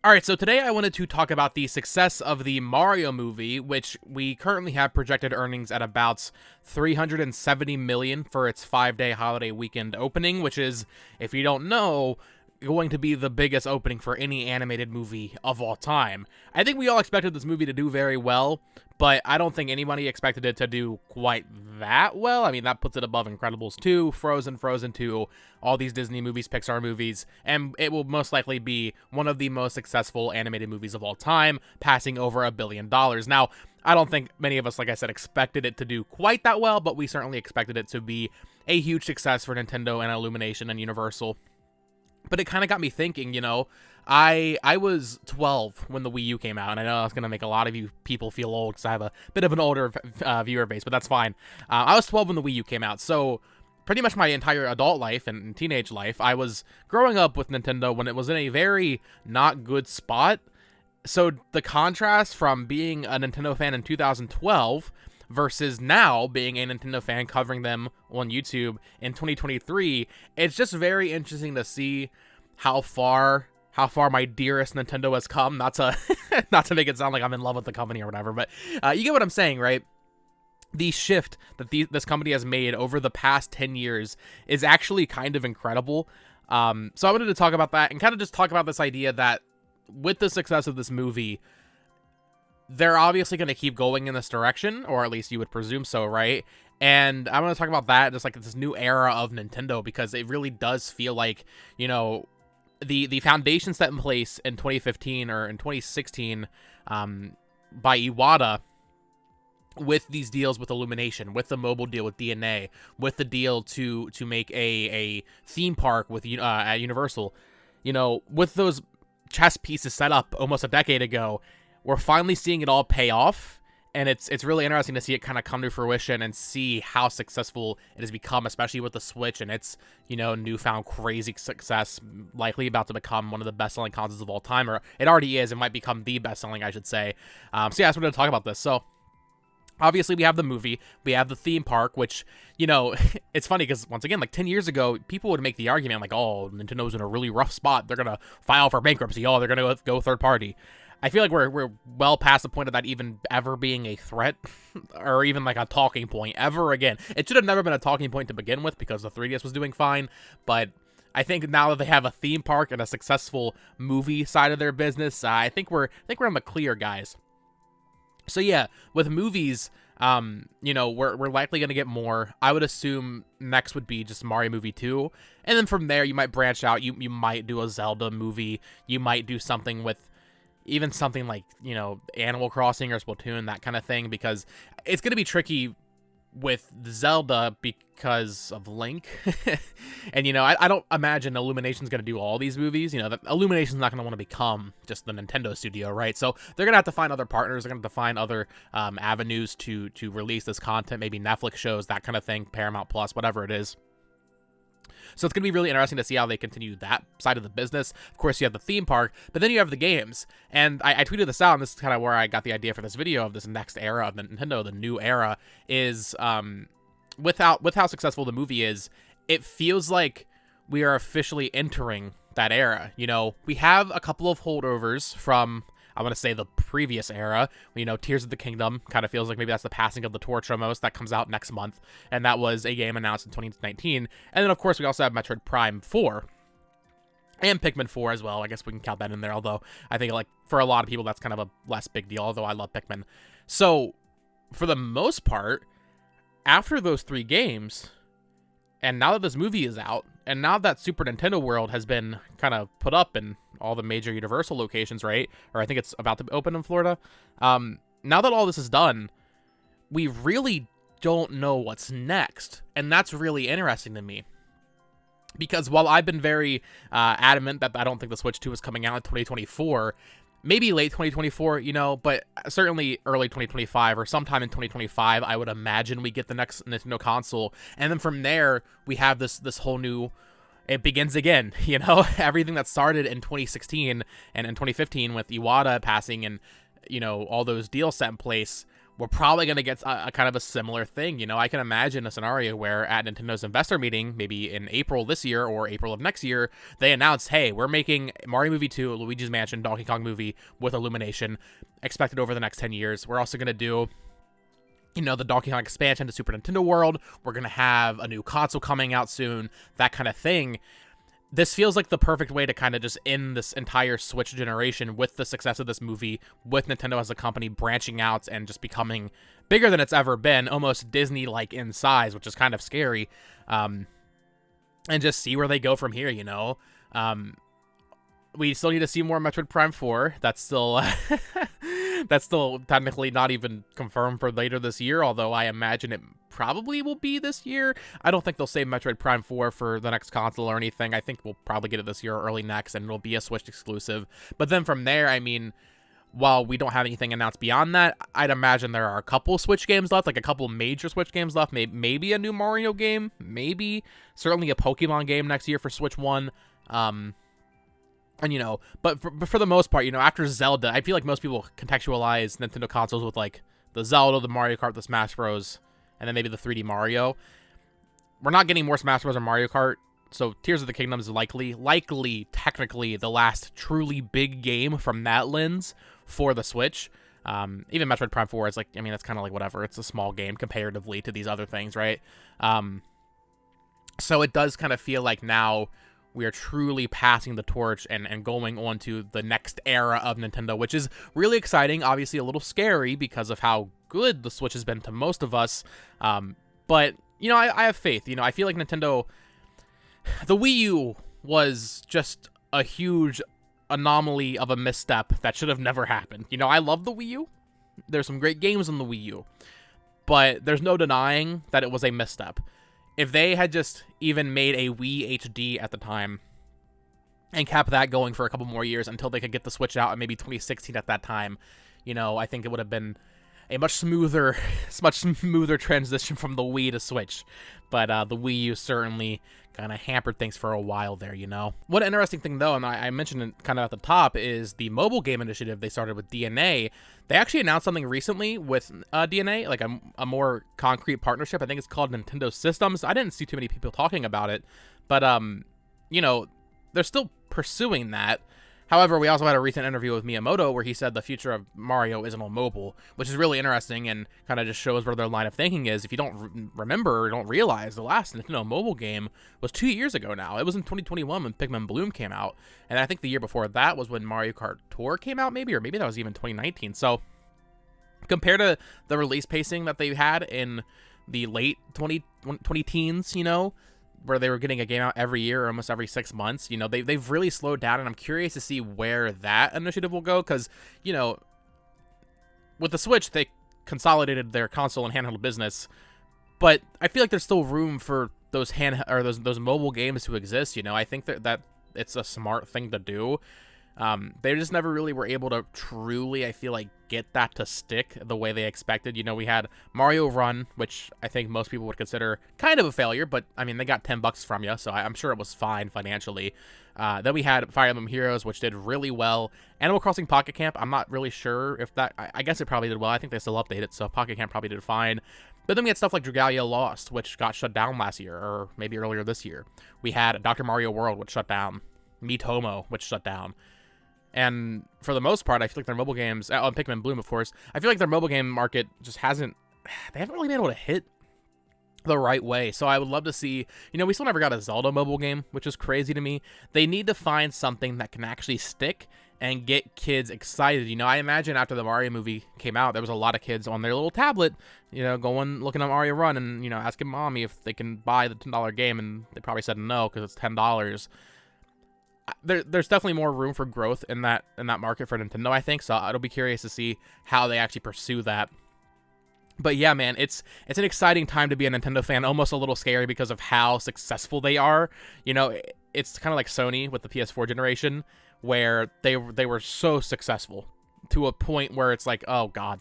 Alright, so today I wanted to talk about the success of the Mario movie, which we currently have projected earnings at about $370 million for its 5-day holiday weekend opening, which is, if you don't know, going to be the biggest opening for any animated movie of all time. I think we all expected this movie to do very well, but I don't think anybody expected it to do quite that well. I mean, that puts it above Incredibles 2, Frozen, Frozen 2, all these Disney movies, Pixar movies, and it will most likely be one of the most successful animated movies of all time, passing over $1 billion. Now, I don't think many of us, like I said, expected it to do quite that well, but we certainly expected it to be a huge success for Nintendo and Illumination and Universal. But it kind of got me thinking, I was 12 when the Wii U came out, and I know that's going to make a lot of you people feel old because I have a bit of an older viewer base, but that's fine. I was 12 when the Wii U came out, so pretty much my entire adult life and teenage life, I was growing up with Nintendo when it was in a very not good spot. So the contrast from being a Nintendo fan in 2012 versus now being a Nintendo fan covering them on YouTube in 2023, it's just very interesting to see how far my dearest Nintendo has come. Not to not to make it sound like I'm in love with the company or whatever, but you get what I'm saying, right? The shift that this company has made over the past 10 years is actually kind of incredible. So I wanted to talk about that and kind of just talk about this idea that with the success of this movie, they're obviously going to keep going in this direction, or at least you would presume so, right? And I want to talk about that, just like this new era of Nintendo, because it really does feel like, the foundation set in place in 2015 or in 2016 by Iwata, with these deals with Illumination, with the mobile deal with DNA, with the deal to make a theme park with at Universal, with those chess pieces set up almost a decade ago, we're finally seeing it all pay off, and it's really interesting to see it kind of come to fruition and see how successful it has become, especially with the Switch and its, newfound crazy success, likely about to become one of the best-selling consoles of all time, or it already is. It might become the best-selling, I should say. So yeah, that's what we're going to talk about this. So obviously, we have the movie, we have the theme park, which, it's funny because, once again, like 10 years ago, people would make the argument, like, oh, Nintendo's in a really rough spot, they're going to file for bankruptcy, oh, they're going to go third party. I feel like we're well past the point of that even ever being a threat, or even like a talking point ever again. It should have never been a talking point to begin with because the 3DS was doing fine, but I think now that they have a theme park and a successful movie side of their business, I think we're in the clear, guys. So yeah, with movies, we're likely going to get more. I would assume next would be just Mario movie 2. And then from there, you might branch out. You might do a Zelda movie. You might do something with even something like, Animal Crossing or Splatoon, that kind of thing, because it's going to be tricky with Zelda because of Link. And, I don't imagine Illumination's going to do all these movies. Illumination's not going to want to become just the Nintendo studio, right? So they're going to have to find other partners. They're going to have to find other avenues to release this content, maybe Netflix shows, that kind of thing, Paramount Plus, whatever it is. So it's going to be really interesting to see how they continue that side of the business. Of course, you have the theme park, but then you have the games. And I tweeted this out, and this is kind of where I got the idea for this video of this next era of Nintendo, the new era, is with how successful the movie is, it feels like we are officially entering that era. We have a couple of holdovers from, I want to say, the previous era. Tears of the Kingdom kind of feels like maybe that's the passing of the torch almost. That comes out next month, and that was a game announced in 2019. And then, of course, we also have Metroid Prime 4 and Pikmin 4 as well. I guess we can count that in there, although I think, like, for a lot of people, that's kind of a less big deal, although I love Pikmin. So, for the most part, after those 3 games, and now that this movie is out, and now that Super Nintendo World has been kind of put up in all the major Universal locations, right? Or I think it's about to open in Florida. Now that all this is done, we really don't know what's next. And that's really interesting to me. Because while I've been very adamant that I don't think the Switch 2 is coming out in 2024, maybe late 2024, but certainly early 2025 or sometime in 2025, I would imagine we get the next Nintendo console. And then from there, we have this whole new, it begins again, everything that started in 2016 and in 2015 with Iwata passing and, all those deals set in place. we're probably going to get a kind of a similar thing. You know, I can imagine a scenario where at Nintendo's investor meeting, maybe in April this year or April of next year, they announce, hey, we're making Mario Movie 2, Luigi's Mansion, Donkey Kong movie with Illumination expected over the next 10 years. We're also going to do, you know, the Donkey Kong expansion to Super Nintendo World. We're going to have a new console coming out soon, that kind of thing. This feels like the perfect way to kind of just end this entire Switch generation with the success of this movie, with Nintendo as a company branching out and just becoming bigger than it's ever been, almost Disney-like in size, which is kind of scary, and just see where they go from here, you know? We still need to see more Metroid Prime 4. That's still that's still technically not even confirmed for later this year, although I imagine it probably will be this year. I don't think they'll save Metroid Prime 4 for the next console or anything. I think we'll probably get it this year or early next, and it'll be a Switch exclusive. But then from there, I mean, while we don't have anything announced beyond that, I'd imagine there are a couple Switch games left, like a couple major Switch games left. Maybe a new Mario game, maybe. Certainly a Pokemon game next year for Switch 1. And, you know, but for the most part, you know, after Zelda, I feel like most people contextualize Nintendo consoles with, like, the Zelda, the Mario Kart, the Smash Bros., and then maybe the 3D Mario. We're not getting more Smash Bros. Or Mario Kart, so Tears of the Kingdom is likely, technically, the last truly big game from that lens for the Switch. Even Metroid Prime 4 is, like, I mean, it's kind of like whatever. It's a small game comparatively to these other things, right? So it does kind of feel like now we are truly passing the torch and going on to the next era of Nintendo, which is really exciting. Obviously a little scary because of how good the Switch has been to most of us. But, you know, I have faith. You know, I feel like Nintendo, the Wii U was just a huge anomaly of a misstep that should have never happened. You know, I love the Wii U. There's some great games on the Wii U, but there's no denying that it was a misstep. If they had just even made a Wii HD at the time and kept that going for a couple more years until they could get the Switch out in maybe 2016 at that time, you know, I think it would have been a much smoother transition from the Wii to Switch. But the Wii U certainly kind of hampered things for a while there, you know. One interesting thing, though, and I mentioned it kind of at the top, is the mobile game initiative they started with DeNA. They actually announced something recently with DeNA, like a more concrete partnership. I think it's called Nintendo Systems. I didn't see too many people talking about it, but, you know, they're still pursuing that. However, we also had a recent interview with Miyamoto where he said the future of Mario isn't on mobile, which is really interesting and kind of just shows where their line of thinking is. If you don't remember or don't realize, the last Nintendo mobile game was 2 years ago now. It was in 2021 when Pikmin Bloom came out, and I think the year before that was when Mario Kart Tour came out, maybe, or maybe that was even 2019. So compared to the release pacing that they had in the late 20 teens, you know, where they were getting a game out every year or almost every 6 months, you know, they've really slowed down, and I'm curious to see where that initiative will go, because, you know, with the Switch, they consolidated their console and handheld business, but I feel like there's still room for those those mobile games to exist, you know. I think that it's a smart thing to do. They just never really were able to truly, I feel like, get that to stick the way they expected. You know, we had Mario Run, which I think most people would consider kind of a failure, but I mean, they got $10 from you, so I'm sure it was fine financially. Then we had Fire Emblem Heroes, which did really well. Animal Crossing Pocket Camp, I'm not really sure if that, I guess it probably did well. I think they still update it, so Pocket Camp probably did fine. But then we had stuff like Dragalia Lost, which got shut down last year, or maybe earlier this year. We had Dr. Mario World, which shut down. Miitomo, which shut down. And for the most part, I feel like their mobile games, on Pikmin Bloom, of course, I feel like their mobile game market just they haven't really been able to hit the right way. So I would love to see, you know, we still never got a Zelda mobile game, which is crazy to me. They need to find something that can actually stick and get kids excited. You know, I imagine after the Mario movie came out, there was a lot of kids on their little tablet, you know, looking at Mario Run and, you know, asking mommy if they can buy the $10 game, and they probably said no because it's $10. There's definitely more room for growth in that market for Nintendo, I think. So it'll be curious to see how they actually pursue that. But yeah, man, it's an exciting time to be a Nintendo fan. Almost a little scary because of how successful they are. You know, it's kind of like Sony with the PS4 generation, where they were so successful to a point where it's like, oh god,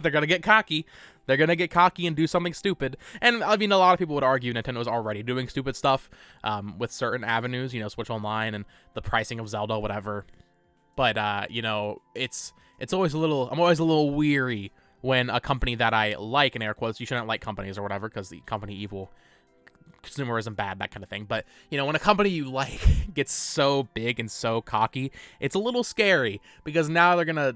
they're gonna get cocky. They're going to get cocky and do something stupid. And, I mean, a lot of people would argue Nintendo's already doing stupid stuff with certain avenues, you know, Switch Online and the pricing of Zelda, whatever. But, you know, it's always I'm always a little weary when a company that I like, in air quotes, you shouldn't like companies or whatever, because the company evil, consumerism bad, that kind of thing. But, you know, when a company you like gets so big and so cocky, it's a little scary, because now they're gonna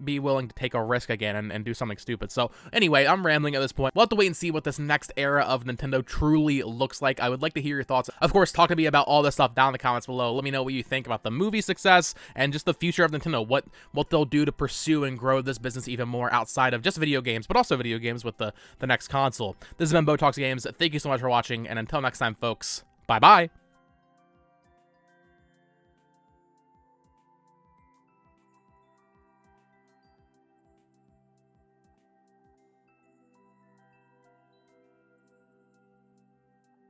be willing to take a risk again and do something stupid. So anyway, I'm rambling at this point. We'll have to wait and see what this next era of Nintendo truly looks like. I would like to hear your thoughts. Of course, talk to me about all this stuff down in the comments below. Let me know what you think about the movie success and just the future of Nintendo, what they'll do to pursue and grow this business even more outside of just video games, but also video games with the next console. This has been Bo Talks Games. Thank you so much for watching, and until next time, folks, bye-bye.